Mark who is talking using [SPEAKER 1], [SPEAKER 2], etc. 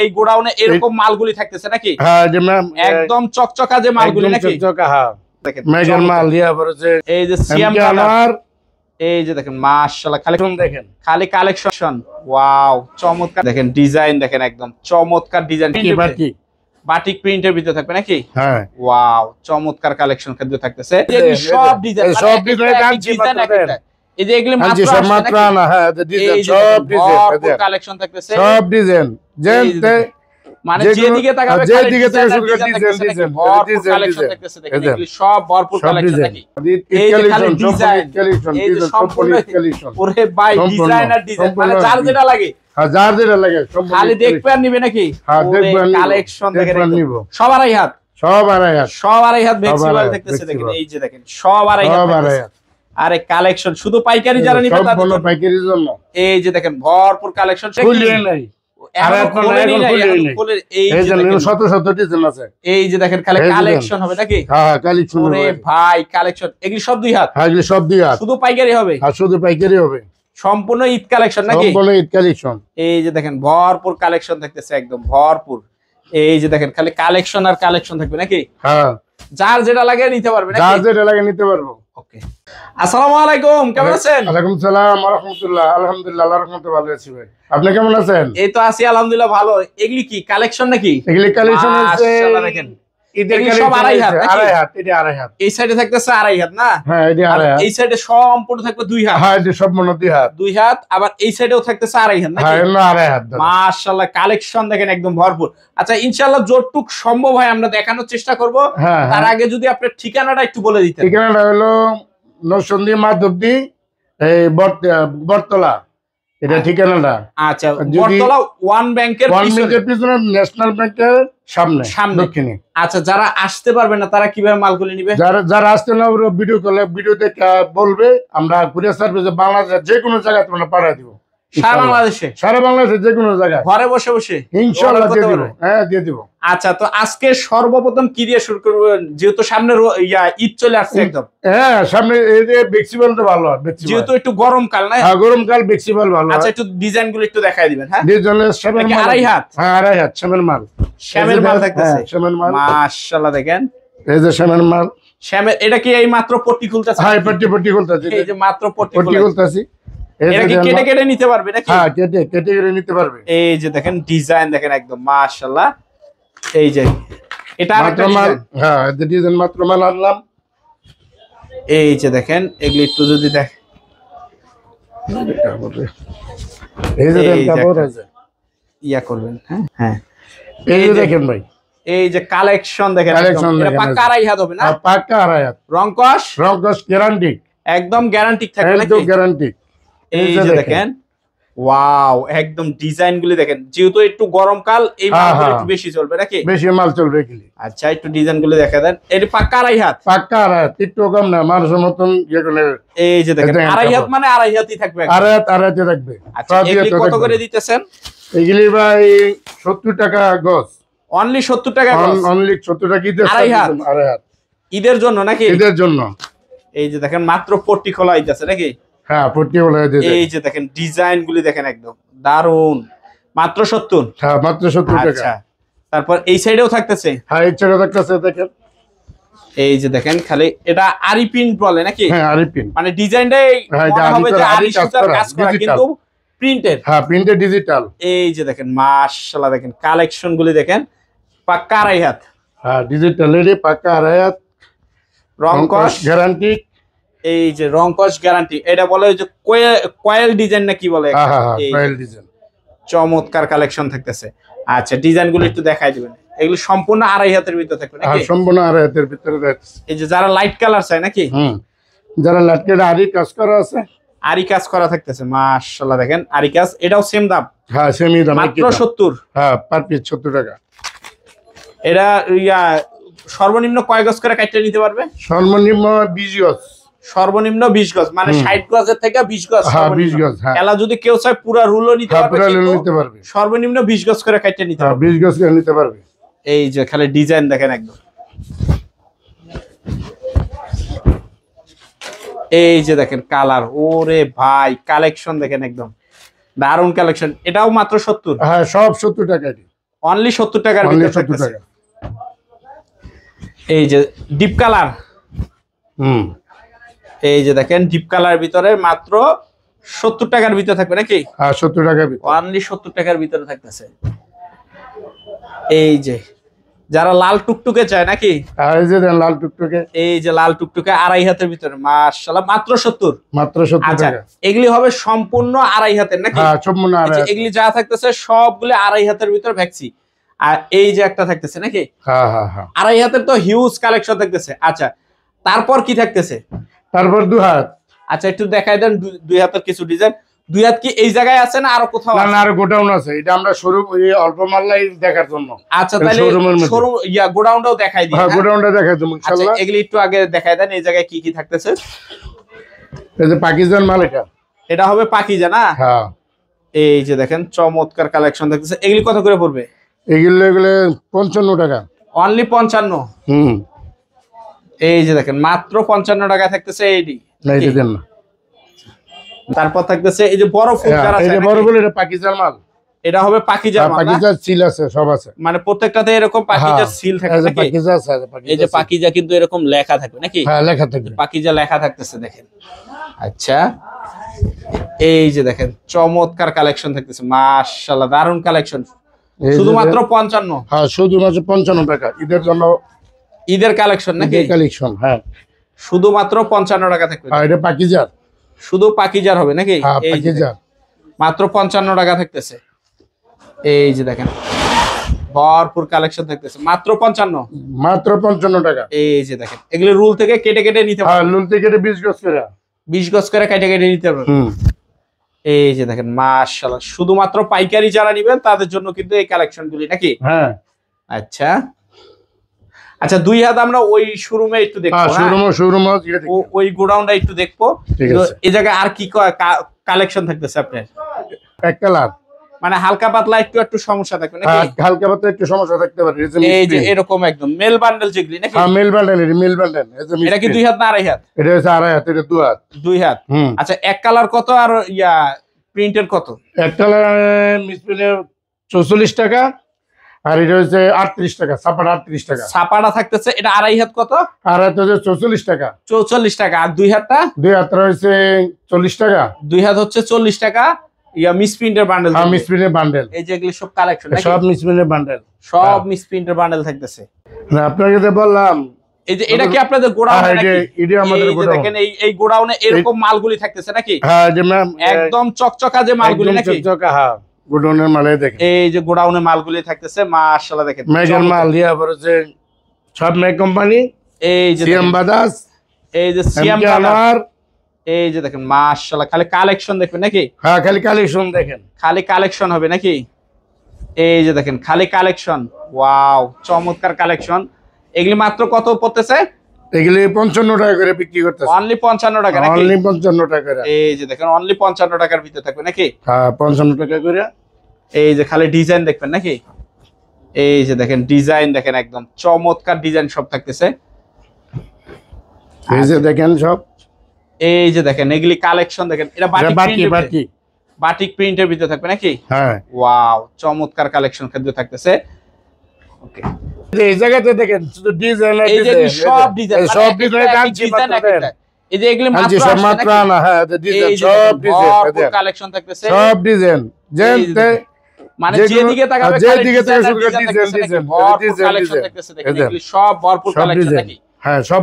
[SPEAKER 1] এই গোডাউনে এরকম মালগুলি থাকতেছে নাকি?
[SPEAKER 2] হ্যাঁ যে ম্যাম
[SPEAKER 1] একদম চকচকা যে মালগুলি নাকি?
[SPEAKER 2] চকচকা, হ্যাঁ
[SPEAKER 1] দেখেন
[SPEAKER 2] মেঘের মাল দিয়া পড়েছে।
[SPEAKER 1] এই যে সিয়াম কালার, এই যে দেখেন মাশাআল্লাহ কালেকশন দেখেন, খালি কালেকশন। ওয়াও চমৎকার, দেখেন ডিজাইন দেখেন, একদম চমৎকার ডিজাইন। বাটিক প্রিন্টের ভিতরে থাকবে নাকি?
[SPEAKER 2] হ্যাঁ
[SPEAKER 1] ওয়াও চমৎকার কালেকশন কিন্তু থাকতেছে। এগুলি সব ডিজাইন,
[SPEAKER 2] সব ডিজাইন
[SPEAKER 1] একটা। এই যে এগুলি
[SPEAKER 2] মাত্র না, হ্যাঁ ডিজাইন সব ডিজাইন
[SPEAKER 1] কালেকশন থাকতেছে,
[SPEAKER 2] সব ডিজাইন জেনতে
[SPEAKER 1] মানে যেদিকে তাকাবে যেদিকে তাকাবে শুধু ডিজাইন ভরপুর কালেকশন থাকতেছে। দেখেন এগুলি সব ভরপুর কালেকশন নাকি? এই যে খালি ডিজাইন, এই যে সম্পূর্ণ কালেকশন। ওরে ভাই ডিজাইন আর ডিজাইন, মানে যার যেটা লাগে,
[SPEAKER 2] হ্যাঁ যার যেটা লাগে
[SPEAKER 1] খালি দেখবে আর নিবে নাকি?
[SPEAKER 2] হ্যাঁ দেখবে আর
[SPEAKER 1] কালেকশন দেখেন, নিব সব আড়াই হাত, সব আড়াই হাত ফ্লেক্সিবল দেখতেছে। দেখেন এই যে দেখেন সব আড়াই হাত। আরে কালেকশন শুধু পাইকারি যারা নিবে তাদের জন্য, পাইকারির জন্য। এই যে দেখেন ভরপুর কালেকশন, খুলে নাই আর আপনারা এখন খুলে এই যে শত শত ডিজাইন আছে। এই যে দেখেন খালি কালেকশন হবে নাকি? হ্যাঁ কালেকশন হবে। ওরে ভাই কালেকশন, এগুলি সব দুই হাত? হ্যাঁ এগুলি সব দুই হাত, শুধু পাইকারি হবে? হ্যাঁ শুধু পাইকারি হবে, সম্পূর্ণ ঈদ কালেকশন নাকি? সম্পূর্ণ ঈদ কালেকশন। এই যে দেখেন ভরপুর কালেকশন থাকতেছে, একদম ভরপুর। এই যে দেখেন খালি কালেকশন আর কালেকশন থাকবে নাকি? হ্যাঁ যার যেটা লাগে নিতে পারবে নাকি? যার যেটা লাগে নিতে পারবো। ওকে, আসসালামু আলাইকুম, কেমন আছেন? ওয়ালাইকুম সালাম ওয়া রাহমাতুল্লাহ। আলহামদুলিল্লাহ, আল্লাহর রহমতে ভালো আছি ভাই। আপনি কেমন আছেন? এই তো আছি আলহামদুলিল্লাহ ভালো। এগুলি কি কালেকশন নাকি? এগুলি কালেকশন আছে, মাশাআল্লাহ দেখেন সব আড়াই হাত, আড়াই হাত, এটা আড়াই হাত। এই সাইডে থাকতেছে আড়াই হাত না? হ্যাঁ এটা আড়াই হাত। এই সাইডে সম্পূর্ণ থাকবে দুই হাত? হ্যাঁ এটা সম্পূর্ণ দুই হাত, দুই হাত। আবার এই সাইডেও থাকতেছে আড়াই হাত নাকি? হ্যাঁ এটা আড়াই হাত। মাশাআল্লাহ কালেকশন দেখেন একদম ভরপুর। আচ্ছা ইনশাআল্লাহ যতটুকু সম্ভব হয় আমরা দেখানোর চেষ্টা করব। তার আগে যদি আপনার ঠিকানাটা একটু বলে দিতেন। ঠিকানাটা হলো নরসিংদী মাধবদী, এই বটতলা, এটা ঠিকানাটা। আচ্ছা বটতলা ওয়ান ব্যাংকের পিছনে, ন্যাশনাল ব্যাংকের সামনে দক্ষিণে। আচ্ছা যারা আসতে পারবে না তারা কিভাবে মালগুলি নিবে? যারা আসতে না ভিডিও কলে, ভিডিও দেখে বলবে, আমরা কুরিয়ার সার্ভিসে বাংলাদেশের যে কোনো জায়গায় তোমরা পাঠিয়ে দিব। সারা বাংলাদেশে যে কোনো জায়গায় ঘরে বসে বসে ইনশাআল্লাহ দিয়ে দিব। হ্যাঁ দিয়ে দিব। আচ্ছা তো আজকে সর্বপ্রথম কি দিয়ে শুরু করব, যেহেতু সামনে ঈদ চলে আসছে একদম? হ্যাঁ সামনে এই যে ফ্লেক্সিবল তো ভালো হবে, যেহেতু একটু গরমকাল না? হ্যাঁ গরমকাল ফ্লেক্সিবল ভালো। আচ্ছা একটু ডিজাইন গুলো একটু দেখাই দিবেন। হ্যাঁ ডিজাইনের শ্যামের মাল, আড়াই হাত? হ্যাঁ আড়াই হাত শ্যামের মাল, শ্যামের মাল থাকতেছে। শ্যামের মাল মাশাআল্লাহ দেখেন, এই যে শ্যামের মাল। শ্যামের এটা কি এই মাত্র পট্টি খুলতেছে? হ্যাঁ পট্টি খুলতেছে, এই যে মাত্র পট্টি খুলতেছে। এটা কি কেটে কেটে নিতে পারবে নাকি? হ্যাঁ কেটে কেটে নিতে পারবে। এই যে দেখেন ডিজাইন দেখেন একদম মাশাআল্লাহ। এই যে এটা আরেকটা মাল, হ্যাঁ এই ডিজাইন মাত্র মাল আনলাম। এই যে দেখেন এগুলি একটু যদি দেখ, এই যে কাপড় আছে ইয়া করবেন। হ্যাঁ হ্যাঁ এই যে দেখেন ভাই, এই যে কালেকশন দেখেন, এটা পাক্কা আড়াই হাত হবে না? পাক্কা আড়াই হাত। রংকশ গ্যারান্টি, একদম গ্যারান্টি থাকবে নাকি? একদম গ্যারান্টি। এই যে দেখেন ওয়াও একদম ডিজাইন গুলি দেখেন, যেহেতু একটু গরমকাল এই মালগুলো একটু বেশি চলবে নাকি? বেশি মাল চলবে এগুলি। আচ্ছা একটু ডিজাইন গুলো দেখা দেন। এটা পাক্কা আড়াই হাত? পাক্কা আড়াই হাত, একটু কম না, মানুষের মতন ইয়ে করে। এই যে দেখেন আড়াই হাত মানে আড়াই হাতই থাকবে, আড়াই হাতে থাকবে। আচ্ছা এগুলি কত করে দিতেছেন? এগুলি ভাই 70 টাকা গজ। অনলি 70 টাকা গজ? অনলি 70 টাকা দিতেছেন। আড়াই হাত? আড়াই হাত ঈদের জন্য নাকি? ঈদের জন্য। এই যে দেখেন মাত্র পট্টি খোলা হইতাছে নাকি? হ্যাঁ পট্টি খোলা হইতাছে। এই যে দেখেন ডিজাইন গুলি দেখেন একদম দারুন, মাত্র 70? হ্যাঁ মাত্র 70 টাকা। আচ্ছা তারপর এই সাইডেও থাকতেছে? হ্যাঁ এই সাইডেও থাকতেছে দেখেন। এই যে দেখেন খালি এটা আরি প্রিন্ট বলে নাকি? হ্যাঁ আরি প্রিন্ট, মানে ডিজাইনটাই মনে হবে যে আরি সুতার কাজ করা, কিন্তু প্রিন্টেড। হ্যাঁ প্রিন্টেড ডিজিটাল। এই যে দেখেন মাশাআল্লাহ দেখেন কালেকশন গুলি দেখেন, পাক্কা আড়াই হাত। হ্যাঁ ডিজিটাল এর পাক্কা আড়াই হাত, রংকশ গ্যারান্টি। এই যে রংকশ গ্যারান্টি, এটা বলে যে কয়েল ডিজাইন না কি বলে? এই কয়েল ডিজাইন, চমৎকার কালেকশন থাকতেছে। আচ্ছা ডিজাইন গুলো একটু দেখাই দিবেন। এগুলো সম্পূর্ণ আড়াই হাতের ভিতরে থাকবে নাকি? হ্যাঁ সম্পূর্ণ আড়াই হাতের ভিতরে থাকবে। এই যে যারা লাইট কালার চায় নাকি? যারা লাইট কালার আরি কাজ করা আছে, আরি কাজ করা থাকতেছে মাশাআল্লাহ দেখেন আরি কাজ। এটাও সেম দাম? হ্যাঁ সেমই দাম, মাত্র 70। হ্যাঁ পার পিস 70 টাকা। এটা সর্বনিম্ন কয় গজ করে কাটতে নিতে পারবে? সর্বনিম্ন 20 গজ। সর্বনিম্ন 20 গজ মানে 60 গজের থেকে 20 গজ? হ্যাঁ 20 গজ। হ্যাঁ এলা যদি কেউ চায় পুরো রুলও নিতে পারবে? পুরো রুল নিতে পারবে, সর্বনিম্ন 20 গজ করে কাটতে নিতে পারবে। 20 গজ করে নিতে পারবে। এই যে খালি ডিজাইন দেখেন একদম, এই যে দেখেন কালার, ওরে ভাই কালেকশন দেখেন একদম দারুন কালেকশন। এটাও মাত্র 70? হ্যাঁ সব 70 টাকা। অনলি 70 টাকার ভিতরে থাকতেছে। এই যে ডিপ কালার, এই যে দেখেন ডিপ কালার ভিতরে মাত্র 70 টাকার ভিতরে থাকবে নাকি?
[SPEAKER 2] হ্যাঁ 70 টাকার ভিতরে,
[SPEAKER 1] অনলি 70 টাকার ভিতরে থাকতেছে। এই যে যারা লাল টুকটুকে চায় নাকি,
[SPEAKER 2] এই যে লাল টুকটুকে,
[SPEAKER 1] এই যে লাল টুকটুকে আড়াই হাতের ভিতরে মাশাআল্লাহ মাত্র 70,
[SPEAKER 2] মাত্র 70 টাকা।
[SPEAKER 1] এগুলি হবে সম্পূর্ণ আড়াই হাতের নাকি?
[SPEAKER 2] হ্যাঁ সম্পূর্ণ আড়াই।
[SPEAKER 1] এগুলি যা থাকতেছে সবগুলো আড়াই হাতের ভিতরে ভ্যাক্সি। আর এই যে একটা থাকতেছে নাকি?
[SPEAKER 2] হ্যাঁ হ্যাঁ হ্যাঁ,
[SPEAKER 1] আড়াই হাতের তো হিউজ কালেকশন থাকতেছে। আচ্ছা তারপর কি থাকতেছে?
[SPEAKER 2] তারপর 2 হাত।
[SPEAKER 1] আচ্ছা একটু দেখাই দেন 2 হাতের কিছু ডিজাইন। 2 হাত কি এই জায়গায় আছে না আরো কোথাও?
[SPEAKER 2] না আরো গোডাউন আছে, এটা আমরা শোরুম অল্প মাল্লাই দেখার জন্য।
[SPEAKER 1] আচ্ছা তাহলে শোরুম গোডাউনটাও দেখাই দিই।
[SPEAKER 2] হ্যাঁ গোডাউনটা দেখাই দেব ইনশাআল্লাহ।
[SPEAKER 1] আচ্ছা এগুলি একটু আগে দেখাই দেন, এই জায়গায় কি কি থাকতেছে।
[SPEAKER 2] এই যে পাকিস্তান মাল,
[SPEAKER 1] এটা হবে পাকিজা না?
[SPEAKER 2] হ্যাঁ।
[SPEAKER 1] এই যে দেখেন চমৎকার কালেকশন থাকতেছে। এগুলি কত করে পড়বে?
[SPEAKER 2] এগুলো 55 টাকা,
[SPEAKER 1] অনলি 55। এই যে দেখেন মাত্র 55 টাকা থাকতেছে। এইডি
[SPEAKER 2] এইটা দেন না।
[SPEAKER 1] তারপর থাকতেছে এই যে বড় ফুল যারা আছে,
[SPEAKER 2] এই যে বড় ফুল, এটা পাকিস্তান মাল।
[SPEAKER 1] এটা হবে পাকিজার মাল না?
[SPEAKER 2] পাকিজার সিল আছে, সব আছে,
[SPEAKER 1] মানে প্রত্যেকটাতে এরকম পাকিজার সিল থাকে নাকি?
[SPEAKER 2] পাকিজা আছে,
[SPEAKER 1] এই যে পাকিজা কিন্তু এরকম লেখা থাকবে নাকি?
[SPEAKER 2] হ্যাঁ লেখা থাকবে,
[SPEAKER 1] পাকিজা লেখা থাকতেছে দেখেন। আচ্ছা এই যে দেখেন চমৎকার কালেকশন থাকতেছে মাশাআল্লাহ, দারুন কালেকশন। শুধুমাত্র 55?
[SPEAKER 2] হ্যাঁ শুধুমাত্র 55 টাকা, ঈদের জন্য,
[SPEAKER 1] ঈদের কালেকশন নাকি?
[SPEAKER 2] কালেকশন, হ্যাঁ
[SPEAKER 1] শুধুমাত্র 55 টাকা থাকবে।
[SPEAKER 2] হ্যাঁ এটা পাকিজার,
[SPEAKER 1] শুধু পাকিজার হবে নাকি?
[SPEAKER 2] হ্যাঁ পাকিজার,
[SPEAKER 1] মাত্র 55 টাকা থাকতেছে। এই যে দেখেন ভরপুর কালেকশন থাকতেছে মাত্র 55,
[SPEAKER 2] মাত্র 55 টাকা।
[SPEAKER 1] এই যে দেখেন এগুলো রুল থেকে কেটে কেটে নিতে
[SPEAKER 2] হ্যাঁ
[SPEAKER 1] পারবেন।
[SPEAKER 2] রুল থেকে কেটে 20 গজ করে,
[SPEAKER 1] 20 গজ করে কেটে কেটে নিতে পারবেন। এই যে দেখেন মাশাআল্লাহ, শুধুমাত্র পাইকারি যারা নেবেন তাদের জন্য কিন্তু এই কালেকশন গুলি নাকি?
[SPEAKER 2] হ্যাঁ।
[SPEAKER 1] আচ্ছা আচ্ছা 2 হাত আমরা ওই শোরুমে একটু দেখবো।
[SPEAKER 2] হ্যাঁ শোরুম
[SPEAKER 1] ওই গোডাউনটা একটু দেখবো।
[SPEAKER 2] ঠিক আছে।
[SPEAKER 1] এই জায়গায় আর কি কালেকশন থাকতেছে আপনার?
[SPEAKER 2] এক কালার,
[SPEAKER 1] মানে হালকা পাতলা একটু একটু সমস্যা থাকবে নাকি?
[SPEAKER 2] হালকা পাতলা একটু সমস্যা থাকতে পারে।
[SPEAKER 1] এই যে এরকম একদম মেল বান্ডেল যেগুলি নাকি?
[SPEAKER 2] হ্যাঁ মেল বান্ডেল, মেল বান্ডেল।
[SPEAKER 1] এটা কি 2 হাত না আড়াই হাত?
[SPEAKER 2] এটা হচ্ছে আড়াই হাত, এটা 2 হাত।
[SPEAKER 1] 2 হাত। আচ্ছা এক কালার কত আর প্রিন্টের কত?
[SPEAKER 2] এক কালার মিসপ্রিন্টের 44 টাকা, আর এটা হচ্ছে 38 টাকা, ছাপাটা 38 টাকা।
[SPEAKER 1] ছাপাটা থাকতেছে এটা আড়াই হাত কত?
[SPEAKER 2] আর এটা হচ্ছে 44 টাকা।
[SPEAKER 1] 44 টাকা। আর 2 হাতটা?
[SPEAKER 2] 2 হাতটা হচ্ছে 40 টাকা।
[SPEAKER 1] 2 হাত হচ্ছে 40 টাকা। মিসপ্রিন্টের বান্ডেল।
[SPEAKER 2] হ্যাঁ মিসপ্রিন্টের বান্ডেল।
[SPEAKER 1] এই যে এগুলি সব কালেকশন নাকি?
[SPEAKER 2] সব মিসপ্রিন্টের বান্ডেল,
[SPEAKER 1] সব মিসপ্রিন্টের বান্ডেল থাকতেছে।
[SPEAKER 2] না আপনাকে তো বললাম।
[SPEAKER 1] এই যে এটা কি আপনাদের গোডাউন নাকি?
[SPEAKER 2] এটা আমাদের গোডাউন।
[SPEAKER 1] দেখেন এই গোডাউনে এরকম মালগুলি থাকতেছে নাকি?
[SPEAKER 2] হ্যাঁ যে ম্যাম
[SPEAKER 1] একদম চকচকা যে মালগুলি নাকি?
[SPEAKER 2] চকচকা, হ্যাঁ গোডাউনের মালে দেখেন।
[SPEAKER 1] এই যে গোডাউনে মালগুলি থাকতেছে মাশাআল্লাহ দেখেন।
[SPEAKER 2] মেগার মাল দিয়া পড়ছে সব মেক কোম্পানি।
[SPEAKER 1] এই যে
[SPEAKER 2] সিএম বাজাজ,
[SPEAKER 1] এই যে সিএম বাজাজ। এই যে দেখেন মাশাআল্লাহ, খালি কালেকশন দেখবেন নাকি?
[SPEAKER 2] হ্যাঁ খালি কালেকশন দেখেন,
[SPEAKER 1] খালি কালেকশন হবে নাকি? এই যে দেখেন খালি কালেকশন। ওয়াও চমৎকার কালেকশন। এগুলি মাত্র কত পড়তেছে?
[SPEAKER 2] এগুলি 55 টাকা করে বিক্রি করতেছে।
[SPEAKER 1] অনলি 55 টাকা নাকি?
[SPEAKER 2] অনলি 55 টাকা করে।
[SPEAKER 1] এই যে দেখেন অনলি 55 টাকার ভিতরে থাকবে নাকি?
[SPEAKER 2] হ্যাঁ 55 টাকা করে।
[SPEAKER 1] এই যে খালি ডিজাইন দেখবেন নাকি? এই যে দেখেন ডিজাইন দেখেন, একদম চমৎকার ডিজাইন সব থাকতেছে।
[SPEAKER 2] এই যে দেখেন সব,
[SPEAKER 1] এই যে দেখেন এগুলি কালেকশন দেখেন। এটা বাটিক প্রিন্টের ভিতরে থাকবে নাকি?
[SPEAKER 2] হ্যাঁ।
[SPEAKER 1] ওয়াও চমৎকার কালেকশন কিন্তু থাকতেছে। ওকে
[SPEAKER 2] এই জায়গাতে দেখেন শুধু ডিজাইন,
[SPEAKER 1] এই যে সব ডিজাইন,
[SPEAKER 2] সব ডিজাইন কাঞ্চি
[SPEAKER 1] এই যে এগুলি
[SPEAKER 2] মাত্র সব মাত্র না। হ্যাঁ ডিজাইন সব ডিজাইন
[SPEAKER 1] কালেকশন থাকতেছে,
[SPEAKER 2] সব ডিজাইন যেতে
[SPEAKER 1] মানে যেদিকে তাকাবে
[SPEAKER 2] যেদিকে তাকাবে
[SPEAKER 1] ডিজাইন কালেকশন থাকতেছে দেখেন। সব ভরপুর কালেকশন নাকি?
[SPEAKER 2] হ্যাঁ সব